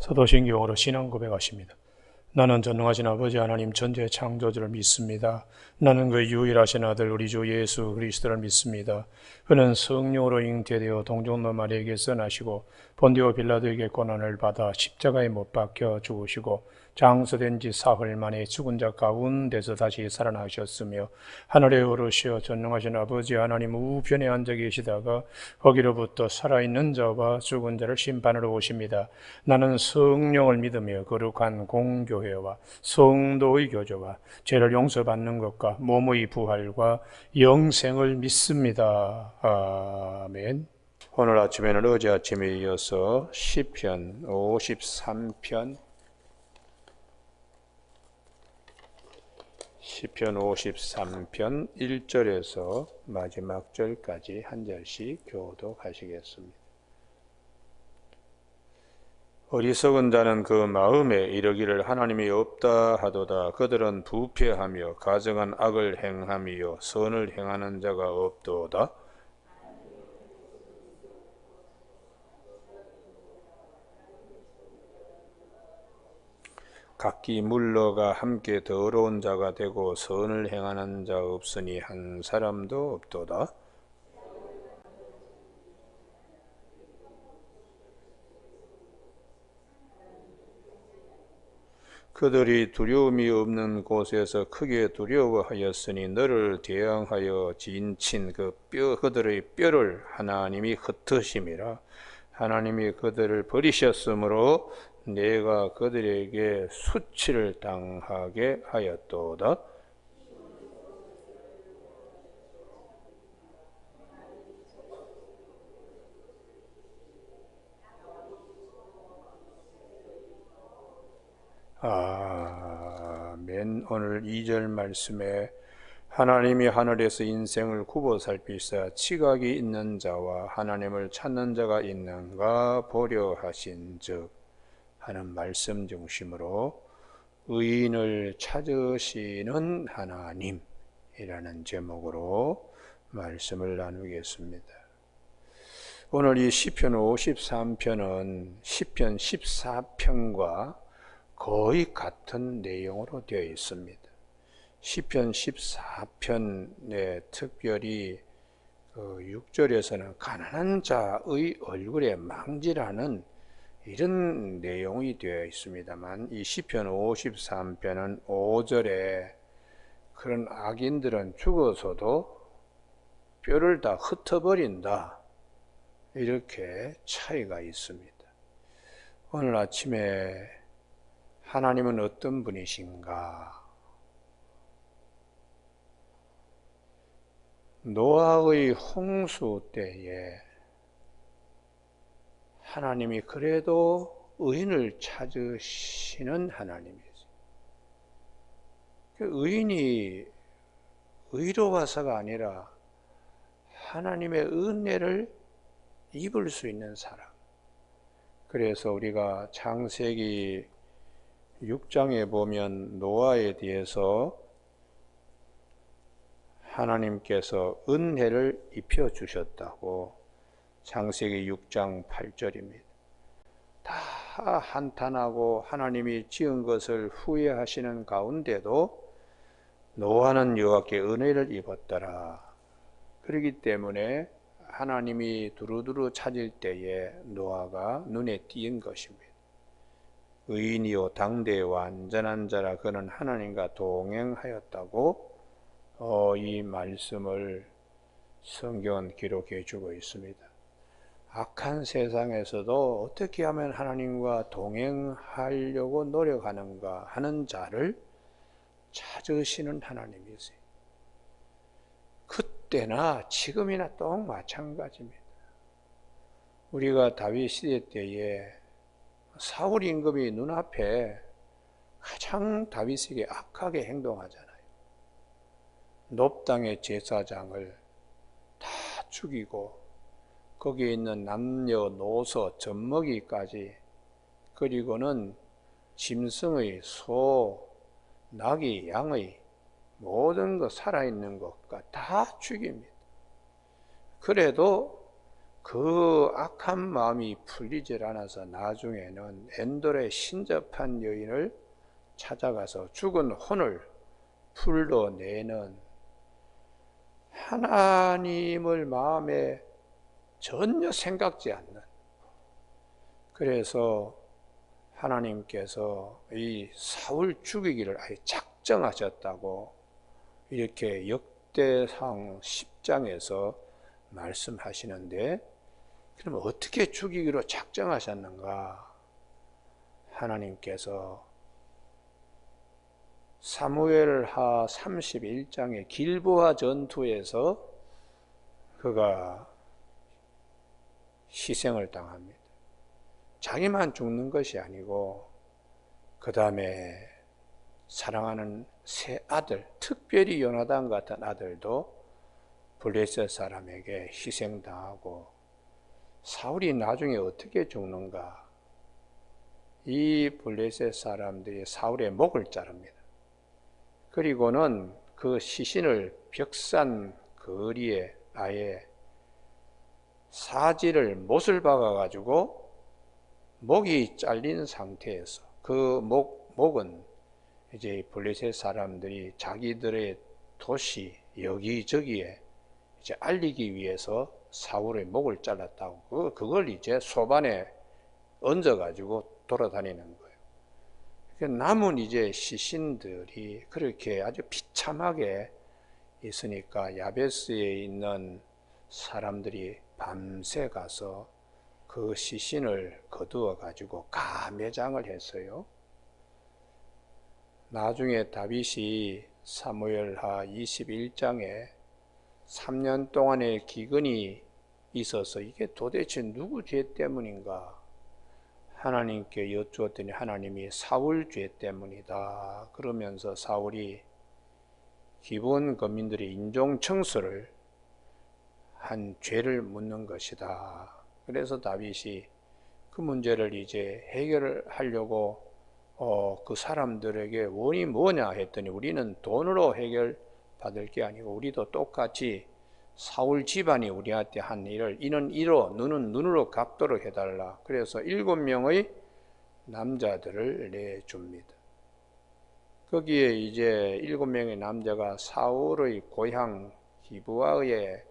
사도신경으로 신앙 고백하십니다. 나는 전능하신 아버지 하나님 전지의 창조주를 믿습니다. 나는 그 유일하신 아들 우리 주 예수 그리스도를 믿습니다. 그는 성령으로 잉태되어 동정노 마리아에게서 나시고 본디오 빌라도에게 고난을 받아 십자가에 못 박혀 죽으시고 장서된 지 사흘 만에 죽은 자 가운데서 다시 살아나셨으며 하늘에 오르시어 전능하신 아버지 하나님 우편에 앉아 계시다가 거기로부터 살아있는 자와 죽은 자를 심판하러 오십니다. 나는 성령을 믿으며 거룩한 공교회와 성도의 교제와 죄를 용서받는 것과 몸의 부활과 영생을 믿습니다. 아멘. 오늘 아침에는 어제 아침에 이어서 시편 53편 1절에서 마지막 절까지 한 절씩 교독하시겠습니다. 어리석은 자는 그 마음에 이르기를 하나님이 없다 하도다. 그들은 부패하며 가증한 악을 행함이요 선을 행하는 자가 없도다. 각기 물러가 함께 더러운 자가 되고 선을 행하는 자 없으니 한 사람도 없도다. 그들이 두려움이 없는 곳에서 크게 두려워하였으니 너를 대항하여 진친 그들의 뼈를 하나님이 흩으심이라. 하나님이 그들을 버리셨으므로 내가 그들에게 수치를 당하게 하였도다. 아멘. 오늘 2절 말씀에 하나님이 하늘에서 인생을 굽어 살피사 지각이 있는 자와 하나님을 찾는 자가 있는가 보려 하신즉 하는 말씀 중심으로 의인을 찾으시는 하나님이라는 제목으로 말씀을 나누겠습니다. 오늘 이 시편 53편은 시편 14편과 거의 같은 내용으로 되어 있습니다. 시편 14편에 특별히 6절에서는 가난한 자의 얼굴에 망지라는 이런 내용이 되어 있습니다만 이 시편 53편은 5절에 그런 악인들은 죽어서도 뼈를 다 흩어버린다 이렇게 차이가 있습니다. 오늘 아침에 하나님은 어떤 분이신가? 노아의 홍수 때에 하나님이 그래도 의인을 찾으시는 하나님이세요. 의인이 의로워서가 아니라 하나님의 은혜를 입을 수 있는 사람. 그래서 우리가 창세기 6장에 보면 노아에 대해서 하나님께서 은혜를 입혀주셨다고 창세기 6장 8절입니다. 다 한탄하고 하나님이 지은 것을 후회하시는 가운데도 노아는 여호와께 은혜를 입었더라. 그렇기 때문에 하나님이 두루두루 찾을 때에 노아가 눈에 띄는 것입니다. 의인이요 당대의 완전한 자라 그는 하나님과 동행하였다고 이 말씀을 성경은 기록해 주고 있습니다. 악한 세상에서도 어떻게 하면 하나님과 동행하려고 노력하는가 하는 자를 찾으시는 하나님이세요. 그때나 지금이나 똑 마찬가지입니다. 우리가 다윗 시대 때에 사울 임금이 눈앞에 가장 다윗에게 악하게 행동하잖아요. 놉당의 제사장을 다 죽이고 거기에 있는 남녀노소 젖먹이까지 그리고는 짐승의 소, 나귀, 양의 모든 것 살아있는 것과 다 죽입니다. 그래도 그 악한 마음이 풀리질 않아서 나중에는 엔돌에 신접한 여인을 찾아가서 죽은 혼을 풀러내는, 하나님을 마음에 전혀 생각지 않는, 그래서 하나님께서 이 사울 죽이기를 아예 작정하셨다고 이렇게 역대상 10장에서 말씀하시는데, 그럼 어떻게 죽이기로 작정하셨는가? 하나님께서 사무엘하 31장의 길보아 전투에서 그가 희생을 당합니다. 자기만 죽는 것이 아니고 그 다음에 사랑하는 세 아들, 특별히 요나단 같은 아들도 블레셋 사람에게 희생당하고, 사울이 나중에 어떻게 죽는가? 이 블레셋 사람들이 사울의 목을 자릅니다. 그리고는 그 시신을 벽산 거리에 아예 사지를 못을 박아가지고 목이 잘린 상태에서, 그 목은 이제 블레셋 사람들이 자기들의 도시 여기저기에 이제 알리기 위해서 사울의 목을 잘랐다고, 그걸 이제 소반에 얹어가지고 돌아다니는 거예요. 남은 이제 시신들이 그렇게 아주 비참하게 있으니까 야베스에 있는 사람들이 밤새 가서 그 시신을 거두어 가지고 가매장을 했어요. 나중에 다윗이 사무엘하 21장에 3년 동안의 기근이 있어서 이게 도대체 누구 죄 때문인가 하나님께 여쭈었더니 하나님이 사울 죄 때문이다 그러면서 사울이 기본 거민들의 인종 청소를 한 죄를 묻는 것이다. 그래서 다윗이 그 문제를 이제 해결하려고 그 사람들에게 원인이 뭐냐 했더니, 우리는 돈으로 해결받을 게 아니고 우리도 똑같이 사울 집안이 우리한테 한 일을 이는 이로 눈은 눈으로 갚도록 해달라. 그래서 7명의 남자들을 내줍니다. 거기에 이제 7명의 남자가 사울의 고향 기브아에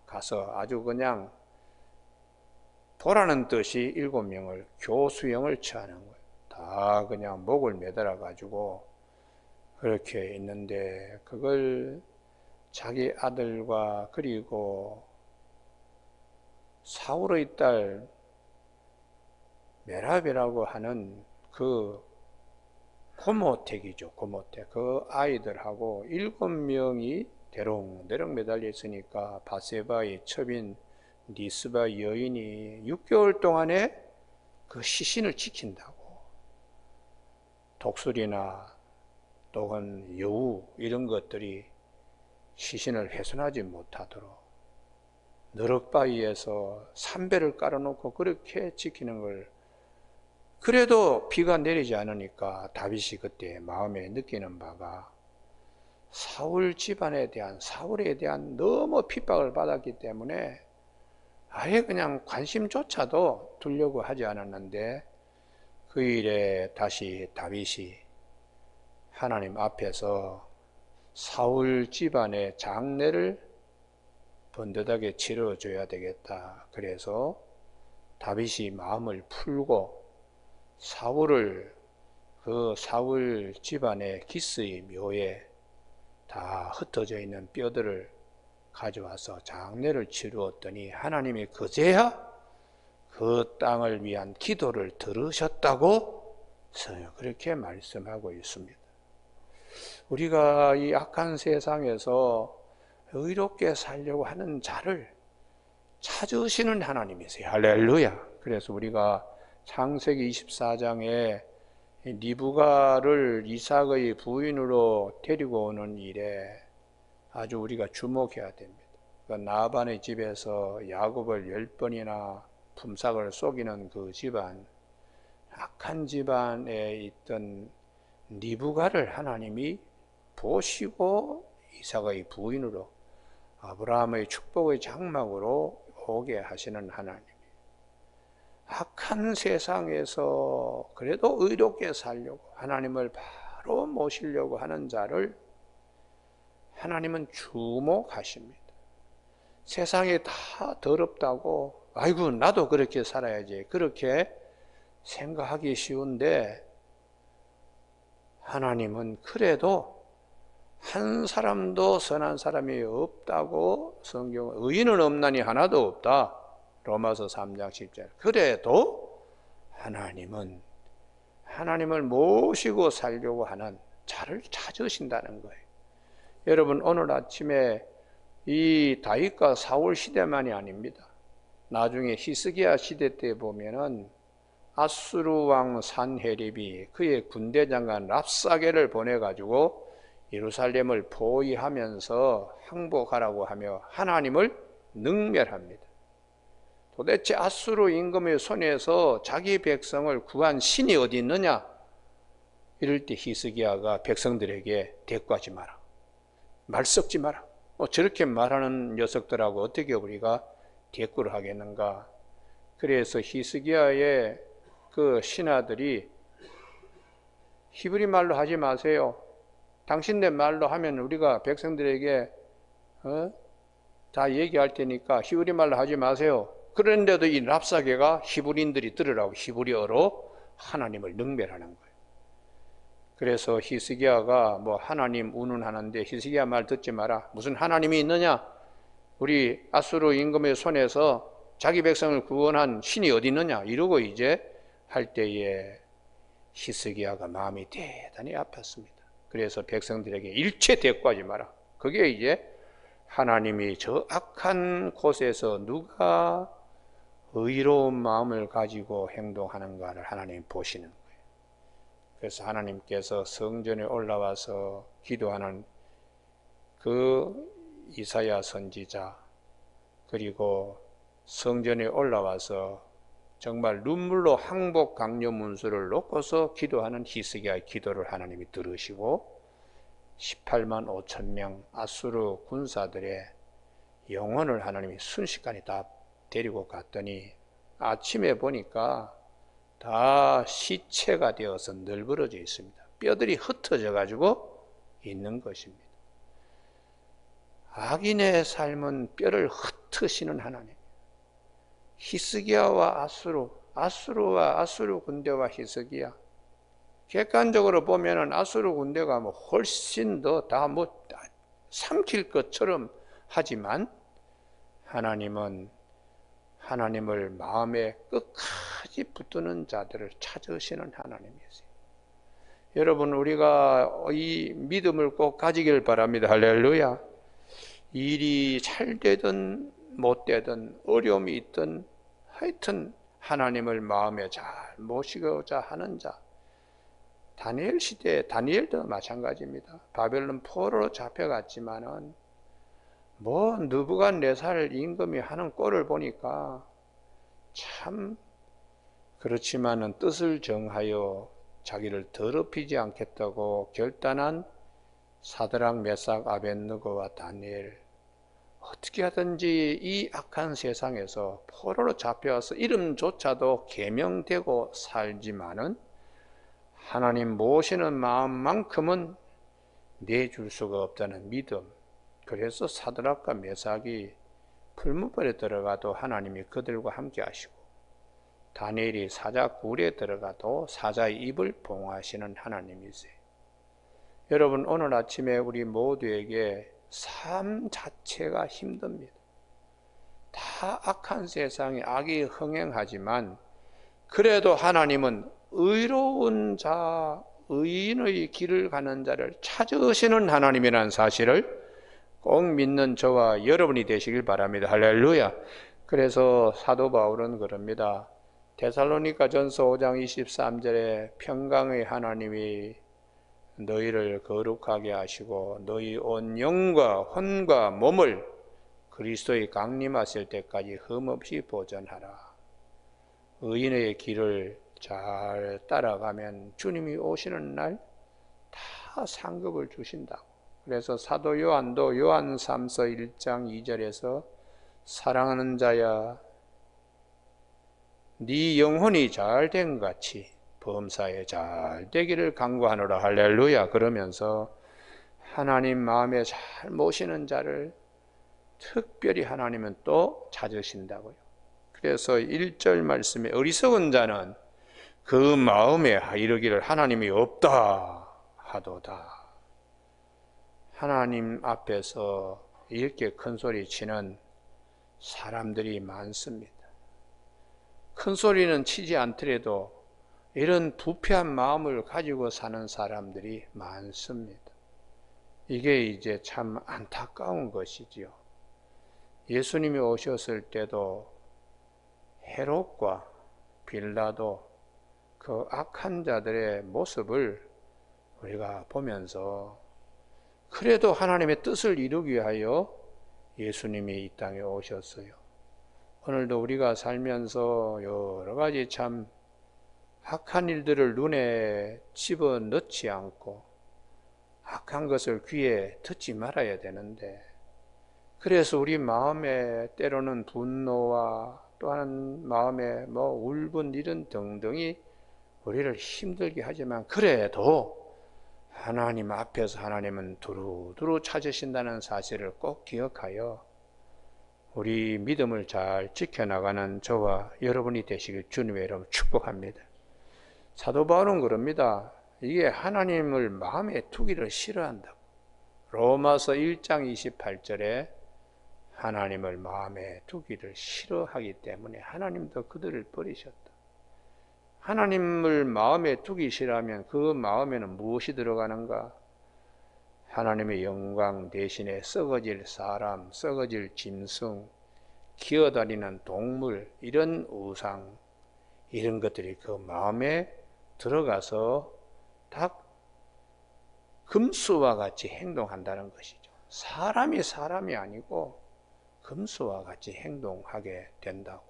가서 아주 그냥 보라는 듯이 7명을 교수형을 처하는 거예요. 다 그냥 목을 매달아 가지고 그렇게 있는데, 그걸 자기 아들과 그리고 사울의 딸 메랍이라고 하는 그 고모택이죠. 고모택. 그 아이들하고 7명이 대롱대롱 매달려 있으니까 바세바의 첩인 니스바 여인이 6개월 동안에 그 시신을 지킨다고, 독수리나 또는 여우 이런 것들이 시신을 훼손하지 못하도록 너럭바위에서 삼배를 깔아놓고 그렇게 지키는 걸, 그래도 비가 내리지 않으니까 다윗이 그때 마음에 느끼는 바가 사울 집안에 대한, 사울에 대한 너무 핍박을 받았기 때문에 아예 그냥 관심조차도 두려고 하지 않았는데, 그 일에 다시 다윗이 하나님 앞에서 사울 집안의 장례를 번듯하게 치러줘야 되겠다. 그래서 다윗이 마음을 풀고 사울을, 그 사울 집안의 기스의 묘에 다 흩어져 있는 뼈들을 가져와서 장례를 치루었더니 하나님이 그제야 그 땅을 위한 기도를 들으셨다고 그렇게 말씀하고 있습니다. 우리가 이 악한 세상에서 의롭게 살려고 하는 자를 찾으시는 하나님이세요. 할렐루야. 그래서 우리가 창세기 24장에 리브가를 이삭의 부인으로 데리고 오는 일에 아주 우리가 주목해야 됩니다. 나반의 집에서 야곱을 10번이나 품삯을 속이는 그 집안, 악한 집안에 있던 리브가를 하나님이 보시고 이삭의 부인으로 아브라함의 축복의 장막으로 보게 하시는 하나님. 악한 세상에서 그래도 의롭게 살려고 하나님을 바로 모시려고 하는 자를 하나님은 주목하십니다. 세상이 다 더럽다고 아이고 나도 그렇게 살아야지 그렇게 생각하기 쉬운데 하나님은 그래도 한 사람도 선한 사람이 없다고 성경은 의인은 없나니 하나도 없다. 로마서 3장 10절. 그래도 하나님은 하나님을 모시고 살려고 하는 자를 찾으신다는 거예요. 여러분 오늘 아침에 이 다윗과 사울 시대만이 아닙니다. 나중에 히스기야 시대 때 보면은 아수르 왕 산헤립이 그의 군대 장관 랍사게를 보내가지고 예루살렘을 포위하면서 항복하라고 하며 하나님을 능멸합니다. 도대체 아수르 임금의 손에서 자기 백성을 구한 신이 어디 있느냐? 이럴 때 히스기야가 백성들에게 대꾸하지 마라. 말 섞지 마라. 저렇게 말하는 녀석들하고 어떻게 우리가 대꾸를 하겠는가? 그래서 히스기야의 그 신하들이 히브리 말로 하지 마세요. 당신네 말로 하면 우리가 백성들에게 다 얘기할 테니까 히브리 말로 하지 마세요. 그런데도 이 랍사게가 히브리인들이 들으라고 히브리어로 하나님을 능멸하는 거예요. 그래서 히스기야가 뭐 하나님 운운하는데 히스기야 말 듣지 마라. 무슨 하나님이 있느냐? 우리 아수르 임금의 손에서 자기 백성을 구원한 신이 어디 있느냐? 이러고 이제 할 때에 히스기야가 마음이 대단히 아팠습니다. 그래서 백성들에게 일체 대꾸하지 마라. 그게 이제 하나님이 저 악한 곳에서 누가 의로운 마음을 가지고 행동하는가를 하나님 보시는 거예요. 그래서 하나님께서 성전에 올라와서 기도하는 그 이사야 선지자 그리고 성전에 올라와서 정말 눈물로 항복 강요 문수를 놓고서 기도하는 히스기야의 기도를 하나님이 들으시고 18만 5천 명 아수르 군사들의 영혼을 하나님이 순식간에 다 데리고 갔더니 아침에 보니까 다 시체가 되어서 널브러져 있습니다. 뼈들이 흩어져 가지고 있는 것입니다. 악인의 삶은 뼈를 흩으시는 하나님. 히스기야와 아수르와 아수르 군대와 히스기야. 객관적으로 보면은 아수르 군대가 뭐 훨씬 더 다 뭐 삼킬 것처럼 하지만 하나님은 하나님을 마음에 끝까지 붙드는 자들을 찾으시는 하나님이세요. 여러분 우리가 이 믿음을 꼭 가지길 바랍니다. 할렐루야. 일이 잘 되든 못 되든 어려움이 있든 하여튼 하나님을 마음에 잘 모시고자 하는 자. 다니엘 시대 다니엘도 마찬가지입니다. 바벨론 포로로 잡혀갔지만은 뭐 느부갓네살 임금이 하는 꼴을 보니까 참 그렇지만은 뜻을 정하여 자기를 더럽히지 않겠다고 결단한 사드락 메삭 아벳느고와 다니엘 어떻게 하든지 이 악한 세상에서 포로로 잡혀와서 이름조차도 개명되고 살지만은 하나님 모시는 마음만큼은 내줄 수가 없다는 믿음. 그래서 사드락과 메삭이 풀무불에 들어가도 하나님이 그들과 함께 하시고 다니엘이 사자 굴에 들어가도 사자의 입을 봉하시는 하나님이세요. 여러분 오늘 아침에 우리 모두에게 삶 자체가 힘듭니다. 다 악한 세상에 악이 흥행하지만 그래도 하나님은 의로운 자, 의인의 길을 가는 자를 찾으시는 하나님이라는 사실을 꼭 믿는 저와 여러분이 되시길 바랍니다. 할렐루야. 그래서 사도 바울은 그럽니다. 데살로니가 전서 5장 23절에 평강의 하나님이 너희를 거룩하게 하시고 너희 온 영과 혼과 몸을 그리스도의 강림하실 때까지 흠없이 보존하라. 의인의 길을 잘 따라가면 주님이 오시는 날 다 상급을 주신다고. 그래서 사도 요한도 요한 3서 1장 2절에서 사랑하는 자야, 네 영혼이 잘된 같이 범사에 잘 되기를 간구하노라. 할렐루야. 그러면서 하나님 마음에 잘 모시는 자를 특별히 하나님은 또 찾으신다고요. 그래서 1절 말씀에 어리석은 자는 그 마음에 이르기를 하나님이 없다 하도다. 하나님 앞에서 이렇게 큰 소리 치는 사람들이 많습니다. 큰 소리는 치지 않더라도 이런 부패한 마음을 가지고 사는 사람들이 많습니다. 이게 이제 참 안타까운 것이지요. 예수님이 오셨을 때도 헤롯과 빌라도 그 악한 자들의 모습을 우리가 보면서 그래도 하나님의 뜻을 이루기 위하여 예수님이 이 땅에 오셨어요. 오늘도 우리가 살면서 여러 가지 참 악한 일들을 눈에 집어넣지 않고 악한 것을 귀에 듣지 말아야 되는데, 그래서 우리 마음에 때로는 분노와 또한 마음에 울분 이런 등등이 우리를 힘들게 하지만, 그래도 하나님 앞에서 하나님은 두루두루 찾으신다는 사실을 꼭 기억하여 우리 믿음을 잘 지켜나가는 저와 여러분이 되시길 주님의 이름으로 축복합니다. 사도 바울은 그럽니다. 이게 하나님을 마음에 두기를 싫어한다고. 로마서 1장 28절에 하나님을 마음에 두기를 싫어하기 때문에 하나님도 그들을 버리셨다. 하나님을 마음에 두기 싫어하면 그 마음에는 무엇이 들어가는가? 하나님의 영광 대신에 썩어질 사람, 썩어질 짐승, 기어다니는 동물, 이런 우상, 이런 것들이 그 마음에 들어가서 다 금수와 같이 행동한다는 것이죠. 사람이 아니고 금수와 같이 행동하게 된다고.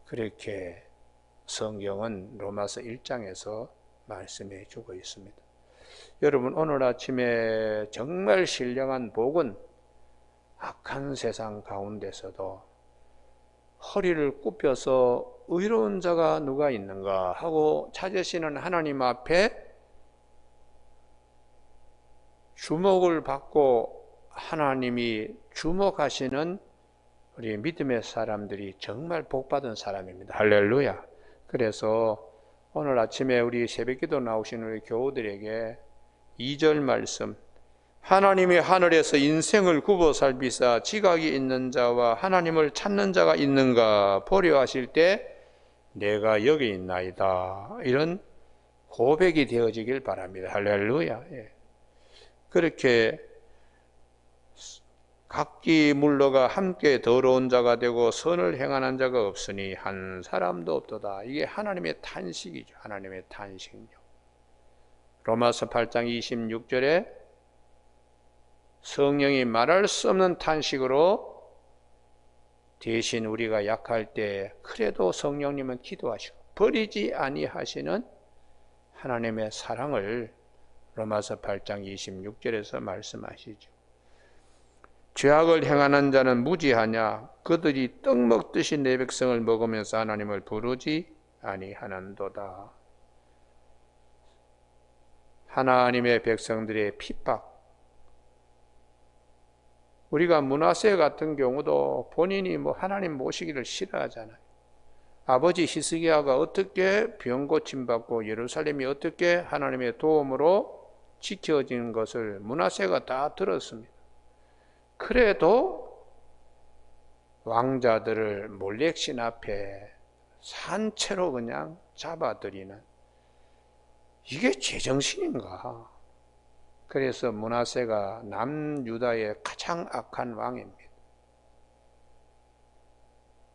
그렇게 성경은 로마서 1장에서 말씀해 주고 있습니다. 여러분, 오늘 아침에 정말 신령한 복은 악한 세상 가운데서도 허리를 굽혀서 의로운 자가 누가 있는가 하고 찾으시는 하나님 앞에 주목을 받고 하나님이 주목하시는 우리 믿음의 사람들이 정말 복받은 사람입니다. 할렐루야. 그래서 오늘 아침에 우리 새벽기도 나오신 우리 교우들에게 2절 말씀, 하나님이 하늘에서 인생을 굽어 살피사 지각이 있는 자와 하나님을 찾는 자가 있는가 보려 하실 때 내가 여기 있나이다. 이런 고백이 되어지길 바랍니다. 할렐루야. 그렇게 각기 물러가 함께 더러운 자가 되고 선을 행하는 자가 없으니 한 사람도 없도다. 이게 하나님의 탄식이죠. 하나님의 탄식요. 로마서 8장 26절에 성령이 말할 수 없는 탄식으로 대신 우리가 약할 때 그래도 성령님은 기도하시고 버리지 아니하시는 하나님의 사랑을 로마서 8장 26절에서 말씀하시죠. 죄악을 행하는 자는 무지하냐? 그들이 떡 먹듯이 내 백성을 먹으면서 하나님을 부르지 아니하는도다. 하나님의 백성들의 핍박. 우리가 므낫세 같은 경우도 본인이 하나님 모시기를 싫어하잖아요. 아버지 히스기야가 어떻게 병 고침 받고 예루살렘이 어떻게 하나님의 도움으로 지켜진 것을 므낫세가 다 들었습니다. 그래도 왕자들을 몰렉신 앞에 산채로 그냥 잡아들이는, 이게 제정신인가? 그래서 므낫세가 남유다의 가장 악한 왕입니다.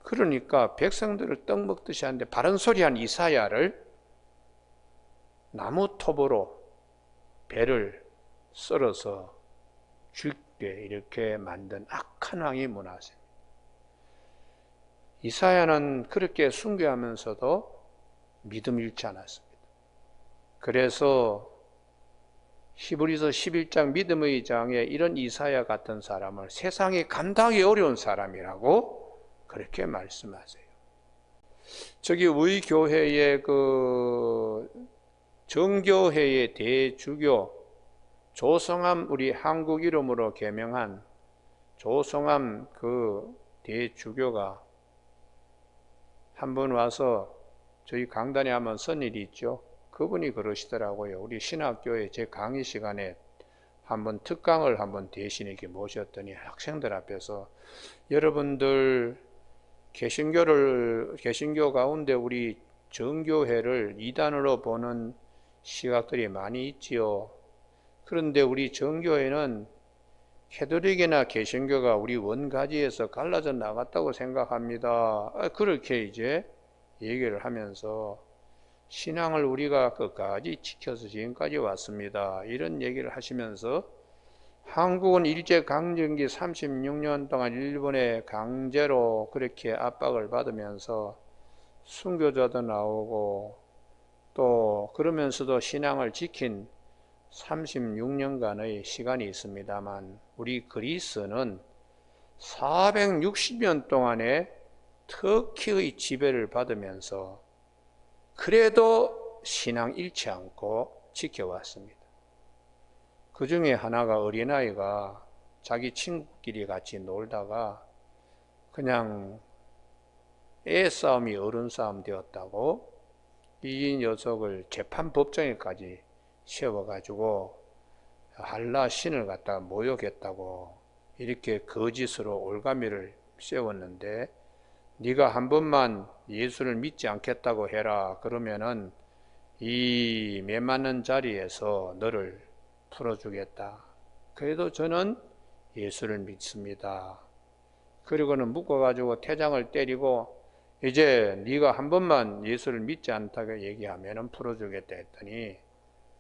그러니까 백성들을 떡 먹듯이 하는데 바른 소리한 이사야를 나무톱으로 배를 썰어서 죽게 이렇게 만든 악한 왕이 므낫세. 이사야는 그렇게 순교하면서도 믿음 잃지 않았습니다. 그래서 히브리서 11장 믿음의 장에 이런 이사야 같은 사람을 세상이 감당하기 어려운 사람이라고 그렇게 말씀하세요. 저기 우리 교회의 그 정교회의 대주교 조성암, 우리 한국 이름으로 개명한 조성암 그 대주교가 한번 와서 저희 강단에 한번 선 일이 있죠. 그분이 그러시더라고요. 우리 신학교에 제 강의 시간에 한번 특강을 한번 대신 이렇게 모셨더니 학생들 앞에서 여러분들 개신교 가운데 우리 정교회를 이단으로 보는 시각들이 많이 있지요. 그런데 우리 정교회는 캐톨릭이나 개신교가 우리 원가지에서 갈라져 나갔다고 생각합니다. 그렇게 이제 얘기를 하면서 신앙을 우리가 끝까지 지켜서 지금까지 왔습니다. 이런 얘기를 하시면서 한국은 일제강점기 36년 동안 일본의 강제로 그렇게 압박을 받으면서 순교자도 나오고 또 그러면서도 신앙을 지킨 36년간의 시간이 있습니다만 우리 그리스는 460년 동안의 터키의 지배를 받으면서 그래도 신앙 잃지 않고 지켜왔습니다. 그 중에 하나가 어린아이가 자기 친구끼리 같이 놀다가 그냥 애 싸움이 어른 싸움 되었다고 이 녀석을 재판법정에까지 세워가지고 할라 신을 갖다가 모욕했다고 이렇게 거짓으로 올가미를 세웠는데 네가 한 번만 예수를 믿지 않겠다고 해라. 그러면은 이 매맞는 자리에서 너를 풀어주겠다. 그래도 저는 예수를 믿습니다. 그리고는 묶어가지고 태장을 때리고 이제 네가 한 번만 예수를 믿지 않다고 얘기하면은 풀어주겠다 했더니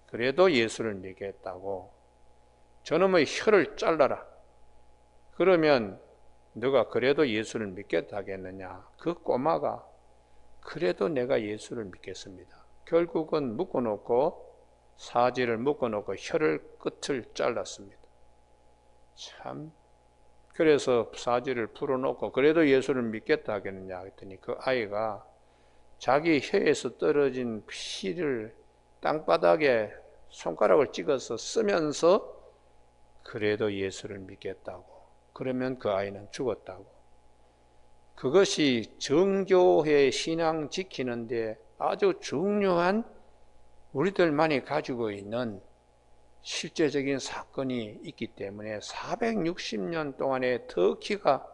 그래도 예수를 믿겠다고 저놈의 혀를 잘라라. 그러면 너가 그래도 예수를 믿겠다 하겠느냐. 그 꼬마가 그래도 내가 예수를 믿겠습니다. 결국은 묶어놓고 사지를 묶어놓고 혀를 끝을 잘랐습니다. 참 그래서 사지를 풀어놓고 그래도 예수를 믿겠다 하겠느냐 했더니 그 아이가 자기 혀에서 떨어진 피를 땅바닥에 손가락을 찍어서 쓰면서 그래도 예수를 믿겠다고. 그러면 그 아이는 죽었다고. 그것이 정교회 신앙 지키는데 아주 중요한 우리들만이 가지고 있는 실제적인 사건이 있기 때문에 460년 동안에 터키가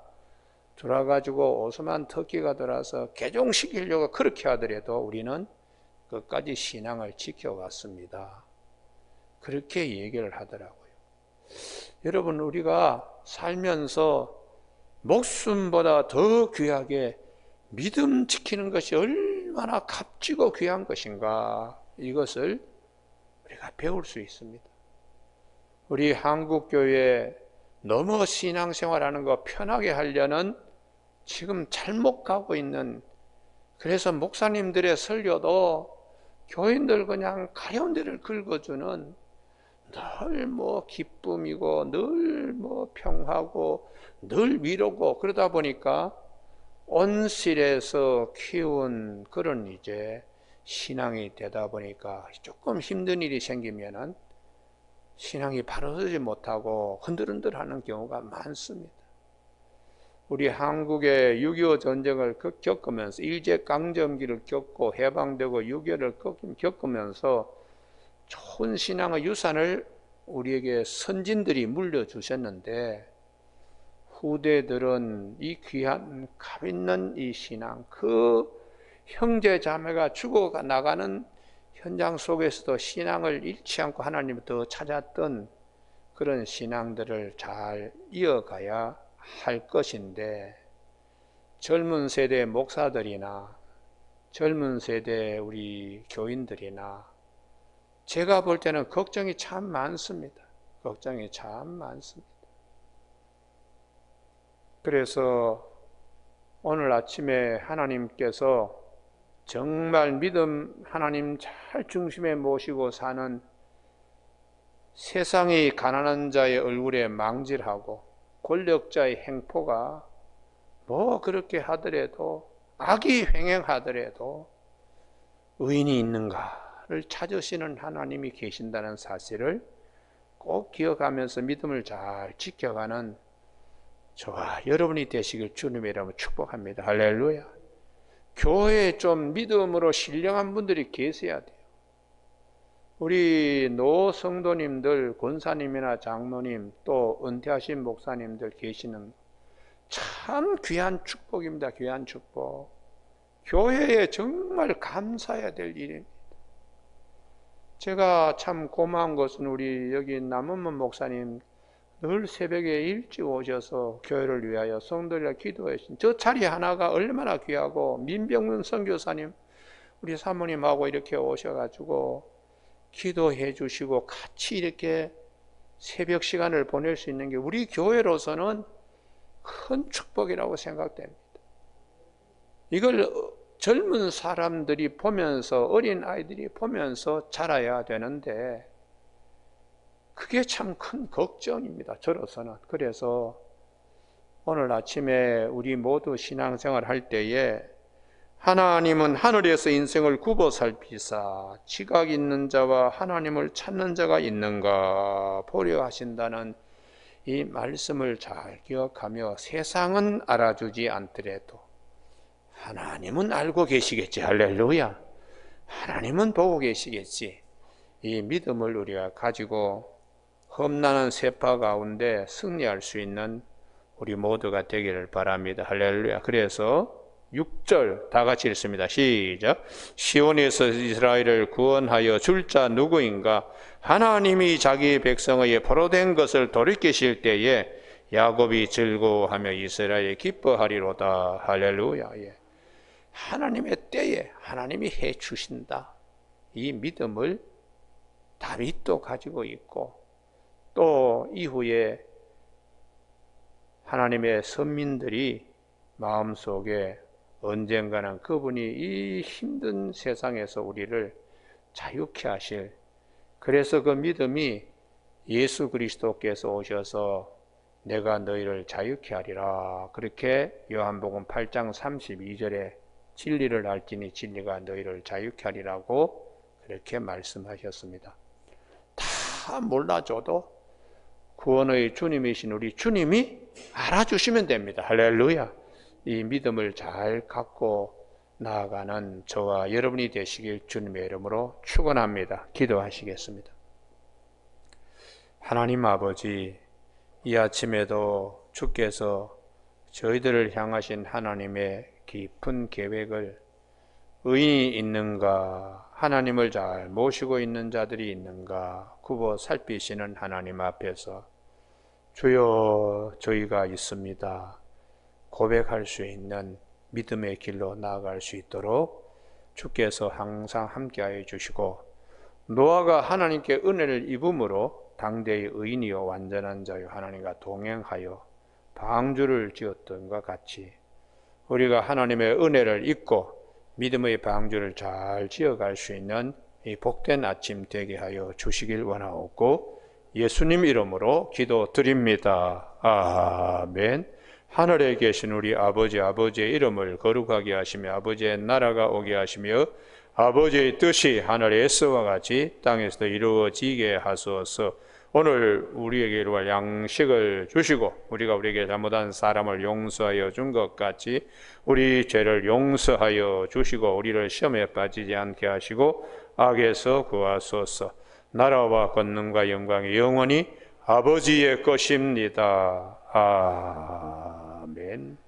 들어와가지고 오스만 터키가 들어와서 개종시키려고 그렇게 하더라도 우리는 끝까지 신앙을 지켜왔습니다. 그렇게 얘기를 하더라고요. 여러분 우리가 살면서 목숨보다 더 귀하게 믿음 지키는 것이 얼마나 값지고 귀한 것인가 이것을 우리가 배울 수 있습니다. 우리 한국교회 너무 신앙생활하는 거 편하게 하려는 지금 잘못 가고 있는 그래서 목사님들의 설교도 교인들 그냥 가려운 데를 긁어주는 늘 뭐 기쁨이고 늘 뭐 평하고 늘 위로고 그러다 보니까 온실에서 키운 그런 이제 신앙이 되다 보니까 조금 힘든 일이 생기면은 신앙이 바로 서지 못하고 흔들흔들하는 경우가 많습니다. 우리 한국의 6.25 전쟁을 겪으면서 일제강점기를 겪고 해방되고 6.25를 겪으면서 좋은 신앙의 유산을 우리에게 선진들이 물려주셨는데 후대들은 이 귀한 값 있는 이 신앙, 그 형제 자매가 죽어 나가는 현장 속에서도 신앙을 잃지 않고 하나님을 더 찾았던 그런 신앙들을 잘 이어가야 할 것인데 젊은 세대 목사들이나 젊은 세대 우리 교인들이나 제가 볼 때는 걱정이 참 많습니다. 걱정이 참 많습니다. 그래서 오늘 아침에 하나님께서 정말 믿음 하나님 잘 중심에 모시고 사는 세상이 가난한 자의 얼굴에 망질하고 권력자의 행포가 뭐 그렇게 하더라도 악이 횡행하더라도 의인이 있는가를 찾으시는 하나님이 계신다는 사실을 꼭 기억하면서 믿음을 잘 지켜가는 저와 여러분이 되시길 주님의 이름으로 축복합니다. 할렐루야. 교회에 좀 믿음으로 신령한 분들이 계셔야 돼요. 우리 노 성도님들, 권사님이나 장로님, 또 은퇴하신 목사님들 계시는 참 귀한 축복입니다. 귀한 축복. 교회에 정말 감사해야 될 일입니다. 제가 참 고마운 것은 우리 여기 남은문 목사님 늘 새벽에 일찍 오셔서 교회를 위하여 성도들과 기도해 주신 저 자리 하나가 얼마나 귀하고, 민병문 선교사님 우리 사모님하고 이렇게 오셔가지고 기도해 주시고 같이 이렇게 새벽 시간을 보낼 수 있는 게 우리 교회로서는 큰 축복이라고 생각됩니다. 이걸 젊은 사람들이 보면서, 어린 아이들이 보면서 자라야 되는데 그게 참 큰 걱정입니다. 저로서는. 그래서 오늘 아침에 우리 모두 신앙생활 할 때에 하나님은 하늘에서 인생을 굽어 살피사 지각 있는 자와 하나님을 찾는 자가 있는가 보려 하신다는 이 말씀을 잘 기억하며 세상은 알아주지 않더라도 하나님은 알고 계시겠지. 할렐루야. 하나님은 보고 계시겠지. 이 믿음을 우리가 가지고 험난한 세파 가운데 승리할 수 있는 우리 모두가 되기를 바랍니다. 할렐루야. 그래서 6절 다 같이 읽습니다. 시작. 시온에서 이스라엘을 구원하여 줄 자 누구인가? 하나님이 자기 백성의 포로된 것을 돌이키실 때에 야곱이 즐거워하며 이스라엘이 기뻐하리로다. 할렐루야. 예. 하나님의 때에 하나님이 해 주신다. 이 믿음을 다윗도 가지고 있고, 또 이후에 하나님의 선민들이 마음속에 언젠가는 그분이 이 힘든 세상에서 우리를 자유케 하실, 그래서 그 믿음이 예수 그리스도께서 오셔서 내가 너희를 자유케 하리라, 그렇게 요한복음 8장 32절에 진리를 알지니 진리가 너희를 자유케 하리라고 그렇게 말씀하셨습니다. 다 몰라줘도 구원의 주님이신 우리 주님이 알아주시면 됩니다. 할렐루야. 이 믿음을 잘 갖고 나아가는 저와 여러분이 되시길 주님의 이름으로 축원합니다. 기도하시겠습니다. 하나님 아버지, 이 아침에도 주께서 저희들을 향하신 하나님의 깊은 계획을, 의인이 있는가, 하나님을 잘 모시고 있는 자들이 있는가 굽어 살피시는 하나님 앞에서 주여 저희가 있습니다 고백할 수 있는 믿음의 길로 나아갈 수 있도록 주께서 항상 함께하여 주시고, 노아가 하나님께 은혜를 입음으로 당대의 의인이요 완전한 자요 하나님과 동행하여 방주를 지었던 것 같이 우리가 하나님의 은혜를 입고 믿음의 방주를 잘 지어갈 수 있는 이 복된 아침 되게 하여 주시길 원하옵고 예수님 이름으로 기도드립니다. 아멘. 하늘에 계신 우리 아버지, 아버지의 이름을 거룩하게 하시며 아버지의 나라가 오게 하시며 아버지의 뜻이 하늘에서와 같이 땅에서도 이루어지게 하소서. 오늘 우리에게 이루어질 양식을 주시고 우리가 우리에게 잘못한 사람을 용서하여 준 것 같이 우리 죄를 용서하여 주시고 우리를 시험에 빠지지 않게 하시고 악에서 구하소서. 나라와 권능과 영광이 영원히 아버지의 것입니다. 아멘.